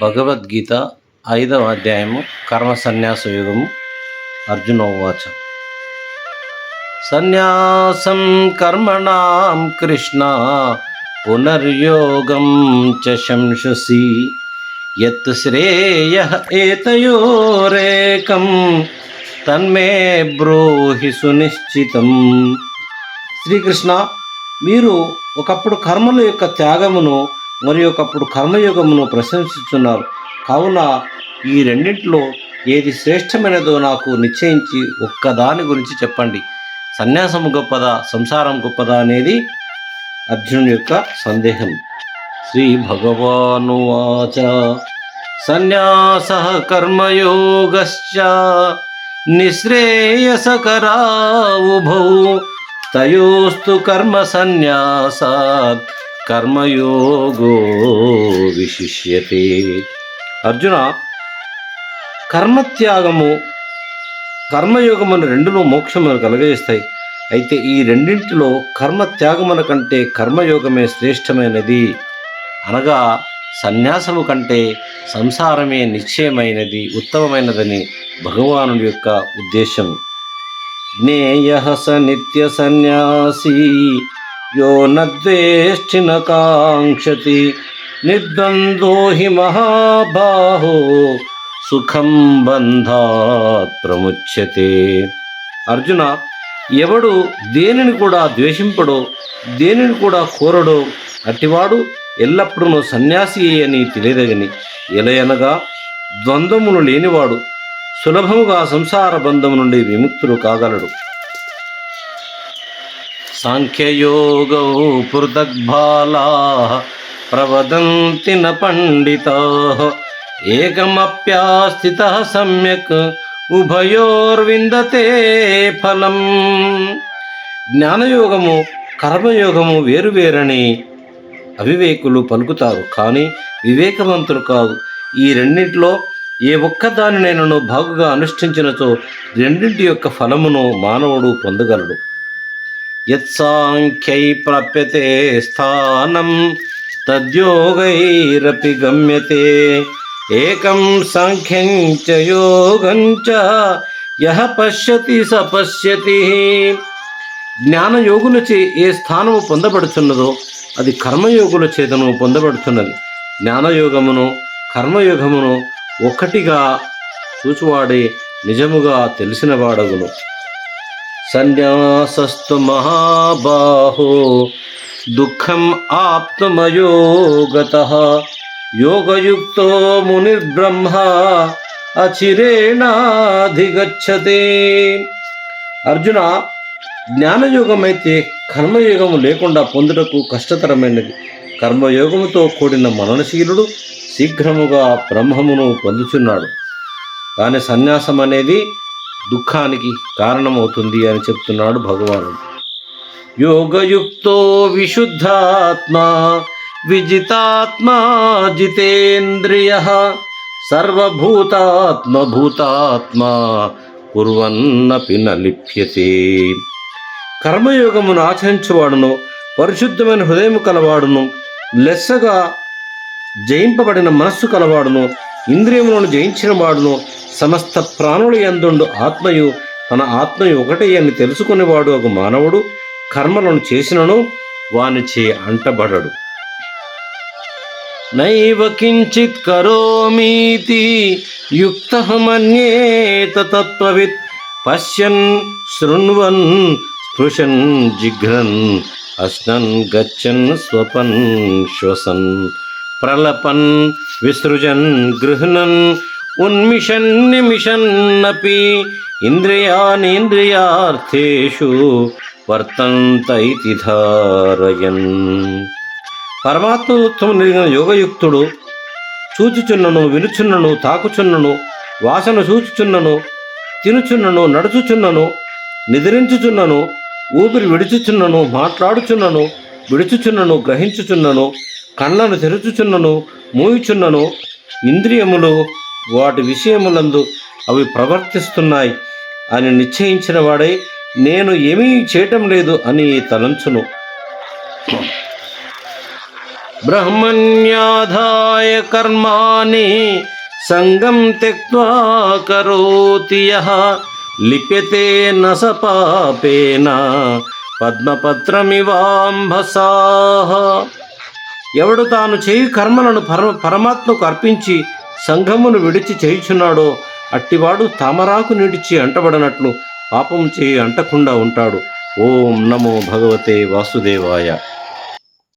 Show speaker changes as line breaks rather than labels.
భగవద్గీత 5వ అధ్యాయము కర్మ సన్యాస యోగము. అర్జున ఉవాచ సన్యాసం కర్మణాం కృష్ణ పునర్యోగం చ శంససి యత్ శ్రేయః ఏతయోరేకం తన్మే బ్రూహి సునిశ్చితం. శ్రీకృష్ణ, మీరు ఒకప్పుడు కర్మల యొక్క త్యాగమును మరియు ఒకప్పుడు కర్మయోగమును ప్రశంసిస్తున్నారు. కావున ఈ రెండింటిలో ఏది శ్రేష్టమైనదో నాకు నిశ్చయించి ఒక్కదాని గురించి చెప్పండి. సన్యాసము గొప్పదా, సంసారం గొప్పదా అనేది అర్జునుని యొక్క సందేహం. శ్రీ భగవానువాచ సన్యాసః కర్మయోగశ్చ నిశ్రేయసకరా ఉభౌ తయోస్తు కర్మ సన్యాసాత్ కర్మయోగో విశిష్యతే. అర్జున, కర్మత్యాగము కర్మయోగమును రెండును మోక్షమును కలగజేస్తాయి. అయితే ఈ రెండింటిలో కర్మత్యాగముల కంటే కర్మయోగమే శ్రేష్టమైనది. అనగా సన్యాసము కంటే సంసారమే నిశ్చయమైనది, ఉత్తమమైనదని భగవానుడి యొక్క ఉద్దేశం. జ్ఞేయః స నిత్య సన్యాసీ యో నద్వేష్టి న కాంక్షతి నిర్ద్వంద్వో హి మహాబాహో సుఖం బంధాత్ ప్రముచ్యతే. అర్జున, ఎవడు దేనిని కూడా ద్వేషింపడో దేనిని కూడా కోరడో అట్టివాడు ఎల్లప్పుడూ సన్యాసి అని తెలియదగని. ఎలయనగా ద్వంద్వమును లేనివాడు సులభముగా సంసార బంధము నుండి విముక్తుడు కాగలడు. సాంఖ్యయోగౌ పృథగ్బాలాః ప్రవదంతి న పండితాః ఏకమప్యాస్థితః సమ్యక్ ఉభయోర్విందతే ఫలం. జ్ఞానయోగము కర్మయోగము వేరువేరని అవివేకులు పలుకుతారు, కానీ వివేకవంతులు కాదు. ఈ రెండింటిలో ఏ ఒక్కదానినైనను బాగుగా అనుష్ఠించినచో రెండింటి యొక్క ఫలమును మానవుడు పొందగలడు. యత్సాంఖ్యై ప్రాప్యతే స్థానం తద్యోగైరపి గమ్యతే ఏకం సాంఖ్యం చ యోగం చ యః పశ్యతి స పశ్యతి. జ్ఞానయోగులచే ఏ స్థానము పొందబడుచున్నదో అది కర్మయోగుల చేతను పొందబడుతున్నది. జ్ఞానయోగమును కర్మయోగమును ఒక్కటిగా చూచువాడే నిజముగా తెలిసినవాడగును. సన్యాసస్తు మహాబాహో దుఃఖం ఆప్తుమయో గతః యోగయుక్తో మునిర్బ్రహ్మ అచిరేణాధిగచ్చతే. అర్జున, జ్ఞానయోగమైతే కర్మయోగము లేకుండా పొందుటకు కష్టతరమైనది. కర్మయోగముతో కూడిన మననశీలుడు శీఘ్రముగా బ్రహ్మమును పొందుచున్నాడు. కానీ సన్యాసం అనేది దుఃఖానికి కారణమవుతుంది అని చెప్తున్నాడు భగవానుడు. యోగయుక్తో విశుద్ధాత్మా విజితాత్మా జితేంద్రియః సర్వభూతాత్మభూతాత్మా కుర్వన్నపి న లిప్యతే. కర్మయోగమును ఆచరించువాడును, పరిశుద్ధమైన హృదయము కలవాడును, లెస్సగా జయింపబడిన మనస్సు కలవాడును, ఇంద్రియములను జయించిన వాడును, సమస్త ప్రాణుల యందుండు ఆత్మయు తన ఆత్మయు ఒకటే అని తెలుసుకునేవాడు ఒక మానవుడు కర్మలను చేసినను వానిచే అంటబడడు. నైవ కించిత్ కరోమీతి యుక్తః మన్యేత తత్వవిత్ పశ్యన్ శృణ్వన్ స్పృశన్ జిఘ్రన్ అశ్నన్ గచ్చన్ స్వపన్ శ్వసన్ ప్రలపన్ విసృజన్ గృహ్ణన్ ఉన్మిషన్ నిమిషన్నపి ఇంద్రియాణీంద్రియార్థేషు వర్తంత ఇతి ధారయన్. పరమాత్మతత్వము నెరిగిన యోగయుక్తుడు చూచుచున్నను, వినుచున్నను, తాకుచున్నను, వాసన చూచుచున్నను, తినుచున్నను, నడుచుచున్నను, నిద్రించుచున్నను, ఊపిరి విడుచుచున్నను, మాట్లాడుచున్నను, విడుచుచున్నను, గ్రహించుచున్నను, కళ్ళను తెరుచుచున్నను, మూయుచున్నను, ఇంద్రియములు వాటి విషయములందు అవి ప్రవర్తిస్తున్నాయి అని నిశ్చయించిన వాడై నేను ఏమీ చేయటం లేదు అని తలంచును. బ్రహ్మణ్యాధాయ కర్మాణి సంగం త్యక్త్వా కరోతి యః లిప్యతే న స పాపేన పద్మపత్రమివాంభసా. ఎవడు తాను చేయు కర్మలను పరమాత్మకు అర్పించి సంఘమును విడిచి చేయుచున్నాడో అట్టివాడు తామరాకు నిడిచి అంటబడినట్లు పాపం చేయి అంటకుండా ఉంటాడు. ఓం నమో భగవతే వాసుదేవాయ.